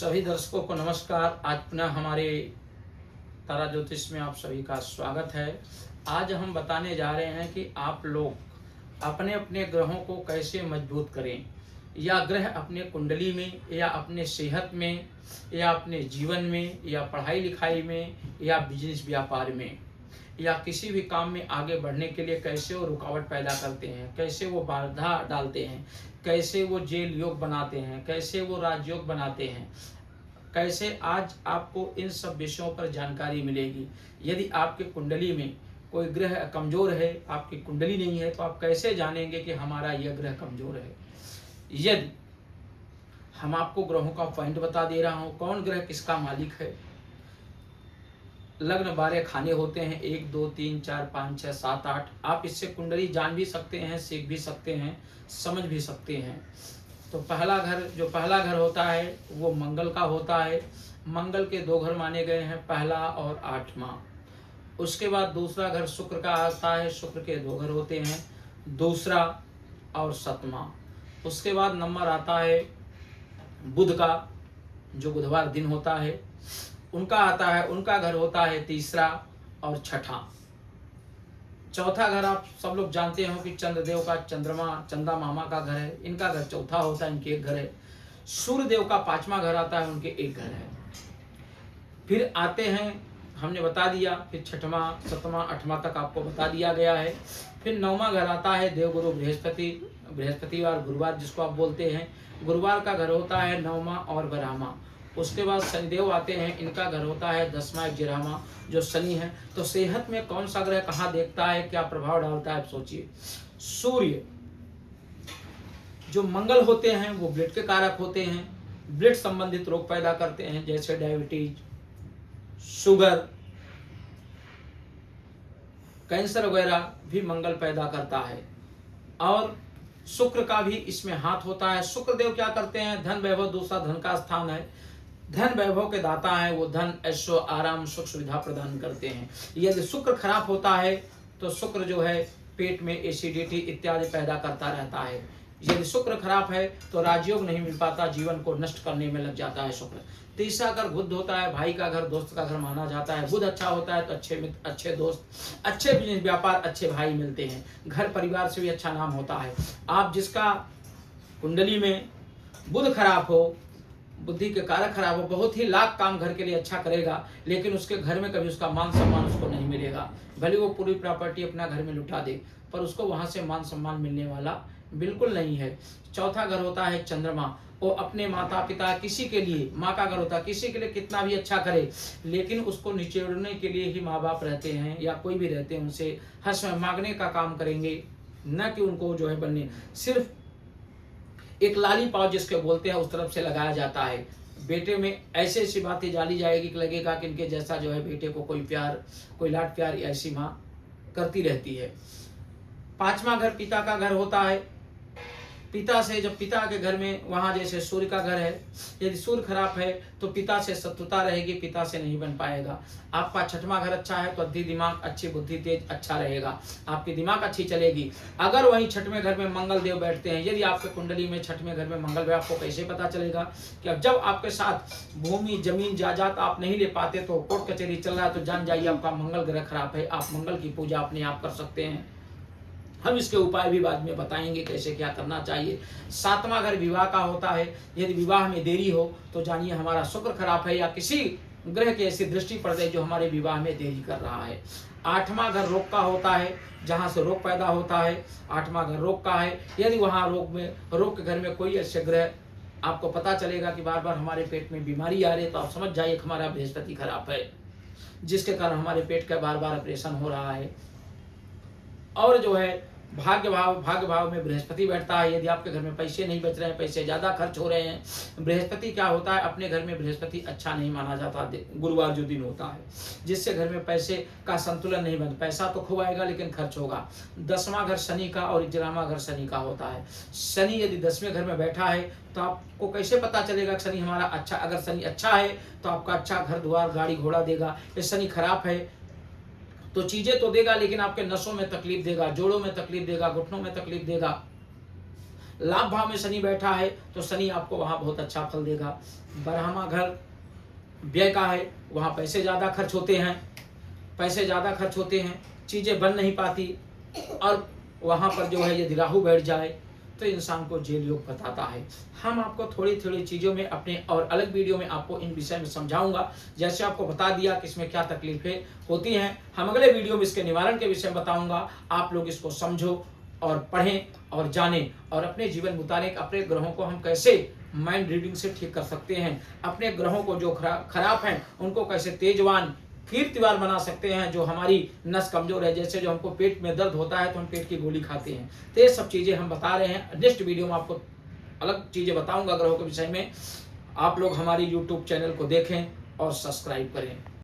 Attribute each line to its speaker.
Speaker 1: सभी दर्शकों को नमस्कार। आज पुनः हमारे तारा ज्योतिष में आप सभी का स्वागत है। आज हम बताने जा रहे हैं कि आप लोग अपने अपने ग्रहों को कैसे मजबूत करें, या ग्रह अपने कुंडली में, या अपने सेहत में, या अपने जीवन में, या पढ़ाई लिखाई में, या बिजनेस व्यापार में, या किसी भी काम में आगे बढ़ने के लिए कैसे वो रुकावट पैदा करते हैं, कैसे वो बाधा डालते हैं, कैसे वो जेल योग बनाते हैं, कैसे वो राजयोग बनाते हैं, कैसे आज आपको इन सब विषयों पर जानकारी मिलेगी। यदि आपके कुंडली में कोई ग्रह कमजोर है, आपकी कुंडली नहीं है, तो आप कैसे जानेंगे कि हमारा यह ग्रह कमजोर है। यदि हम आपको ग्रहों का पॉइंट बता दे रहा हूँ, कौन ग्रह किसका मालिक है। लग्न 12 खाने होते हैं, 1 2 3 4 5 6 7 8। आप इससे कुंडली जान भी सकते हैं, सीख भी सकते हैं, समझ भी सकते हैं। तो पहला घर होता है वो मंगल का होता है। मंगल के 2 घर माने गए हैं, पहला और 8वां। उसके बाद दूसरा घर शुक्र का आता है, शुक्र के 2 घर होते हैं, दूसरा और 7वां। उसके बाद नंबर आता है बुध का, जो बुधवार दिन होता है, उनका आता है, उनका घर होता है तीसरा और छठा। चौथा घर आप सब लोग जानते हो कि चंद्रदेव का, चंदा मामा का घर है, इनका घर चौथा होता है, इनके एक घर है। सूर्य देव का 5वां घर आता है, उनके एक घर है। फिर आते हैं, हमने बता दिया, फिर 6वां 7वां 8वां तक आपको बता दिया गया है। फिर 9वां घर आता है देवगुरु बृहस्पतिवार, गुरुवार जिसको आप बोलते हैं। गुरुवार का घर होता है 9वां और 12वां। उसके बाद शनिदेव आते हैं, इनका घर होता है 10वां 11वां, जो शनि है। तो सेहत में कौन सा ग्रह कहाँ देखता है, क्या प्रभाव डालता है, आप सोचिए। सूर्य जो मंगल होते हैं वो ब्लड के कारक होते हैं, ब्लड संबंधित रोग पैदा करते हैं, जैसे डायबिटीज, शुगर, कैंसर वगैरह भी मंगल पैदा करता है। और शुक्र का भी इसमें हाथ होता है। शुक्र देव क्या करते हैं, धन वैभव, दूसरा धन का स्थान है, धन वैभव के दाता है, वो धन ऐश्वर्य आराम सुख सुविधा प्रदान करते हैं। यदि शुक्र खराब होता है तो शुक्र जो है पेट में एसिडिटी इत्यादि पैदा करता रहता है। यदि शुक्र खराब है तो राजयोग नहीं मिल पाता, जीवन को नष्ट करने में लग जाता है शुक्र। तीसरा घर बुध होता है, भाई का घर, दोस्त का घर माना जाता है। बुध अच्छा होता है तो अच्छे मित्र, अच्छे दोस्त, अच्छे बिजनेस व्यापार, अच्छे भाई मिलते हैं। घर परिवार से भी अच्छा नाम होता है। आप जिसका कुंडली में बुध खराब हो, बुद्धि के कारक खराब हो, बहुत ही लाख काम घर के लिए अच्छा करेगा, लेकिन उसके घर में कभी उसका मान सम्मान उसको नहीं मिलेगा। भले वो पूरी प्रॉपर्टी अपना घर में लुटा दे, पर उसको वहां से मान सम्मान मिलने वाला बिल्कुल नहीं है। चौथा घर होता है चंद्रमा, वो अपने माता पिता, किसी के लिए, माँ का घर होता है, किसी के लिए कितना भी अच्छा करे, लेकिन उसको निचोड़ने के लिए ही माँ बाप रहते हैं, या कोई भी रहते हैं, उनसे हर समय मांगने का काम करेंगे, न कि उनको जो है बनने, सिर्फ एक लाली पाव जिसके बोलते हैं उस तरफ से लगाया जाता है। बेटे में ऐसी ऐसी बातें डाली जाएगी कि लगेगा कि इनके जैसा जो है बेटे को कोई प्यार, कोई लाड प्यार ऐसी माँ करती रहती है। 5वां घर पिता का घर होता है। पिता से, जब पिता के घर में, वहां जैसे सूर्य का घर है, यदि सूर्य खराब है तो पिता से शत्रुता रहेगी, पिता से नहीं बन पाएगा। आपका 6वां घर अच्छा है तो अच्छी दिमाग, अच्छी बुद्धि, तेज अच्छा रहेगा, आपकी दिमाग अच्छी चलेगी। अगर वहीं 6वें घर में मंगल देव बैठते हैं, यदि आपके कुंडली में 6वें घर में मंगल है, आपको कैसे पता चलेगा कि अब जब आपके साथ भूमि जमीन जायदाद आप नहीं ले पाते, तो कोर्ट कचहरी चल रहा है, तो जान जाइए आपका मंगल ग्रह खराब है। आप मंगल की पूजा अपने आप कर सकते हैं। हम इसके उपाय भी बाद में बताएंगे कैसे क्या करना चाहिए। 7वां घर विवाह का होता है। यदि विवाह में देरी हो तो जानिए हमारा शुक्र खराब है, या किसी ग्रह की ऐसी दृष्टि पड़ रही जो हमारे विवाह में देरी कर रहा है। 8वां घर रोग का होता है, जहां से रोग पैदा होता है, 8वां घर रोग का है। यदि वहां रोग के घर में कोई ऐसे ग्रह आपको पता चलेगा कि बार बार हमारे पेट में बीमारी आ रही है, तो आप समझ जाइए हमारा बृहस्पति खराब है, जिसके कारण हमारे पेट का बार बार ऑपरेशन हो रहा है। और जो है भाग्य भाव में बृहस्पति बैठता है। यदि आपके घर में पैसे नहीं बच रहे हैं, पैसे ज्यादा खर्च हो रहे हैं, बृहस्पति क्या होता है, अपने घर में बृहस्पति अच्छा नहीं माना जाता, गुरुवार जो दिन होता है, जिससे घर में पैसे का संतुलन नहीं बनता। पैसा तो खूब आएगा लेकिन खर्च होगा। 10वां घर शनि का और 11वां घर शनि का होता है। शनि यदि 10वें घर में बैठा है तो आपको कैसे पता चलेगा कि शनि हमारा अच्छा, अगर शनि अच्छा है तो आपका अच्छा घर द्वार गाड़ी घोड़ा देगा। यदि शनि खराब है तो चीजें तो देगा, लेकिन आपके नसों में तकलीफ देगा, जोड़ों में तकलीफ देगा, घुटनों में तकलीफ देगा, लाभ भाव में शनि बैठा है तो शनि आपको वहाँ बहुत अच्छा फल देगा। 12वां घर व्यय का है, वहाँ पैसे ज़्यादा खर्च होते हैं, चीज़ें बन नहीं पाती, और वहाँ पर जो है यदि राहु बैठ जाए तो इंसान को जेल योग बताता है। हम आपको थोड़ी थोड़ी चीज़ों में अपने और अलग वीडियो में आपको इन विषय में समझाऊंगा। जैसे आपको बता दिया कि इसमें क्या तकलीफें होती हैं, हम अगले वीडियो में इसके निवारण के विषय में बताऊंगा। आप लोग इसको समझो और पढ़ें और जानें, और अपने जीवन मुताबिक अपने ग्रहों को हम कैसे माइंड रीडिंग से ठीक कर सकते हैं, अपने ग्रहों को जो खराब हैं उनको कैसे तेजवान कीर्तिवान बना सकते हैं। जो हमारी नस कमजोर है, जैसे जो हमको पेट में दर्द होता है तो हम पेट की गोली खाते हैं, तो ये सब चीज़ें हम बता रहे हैं। नेक्स्ट वीडियो में आपको अलग चीज़ें बताऊंगा ग्रहों के विषय में। आप लोग हमारी यूट्यूब चैनल को देखें और सब्सक्राइब करें।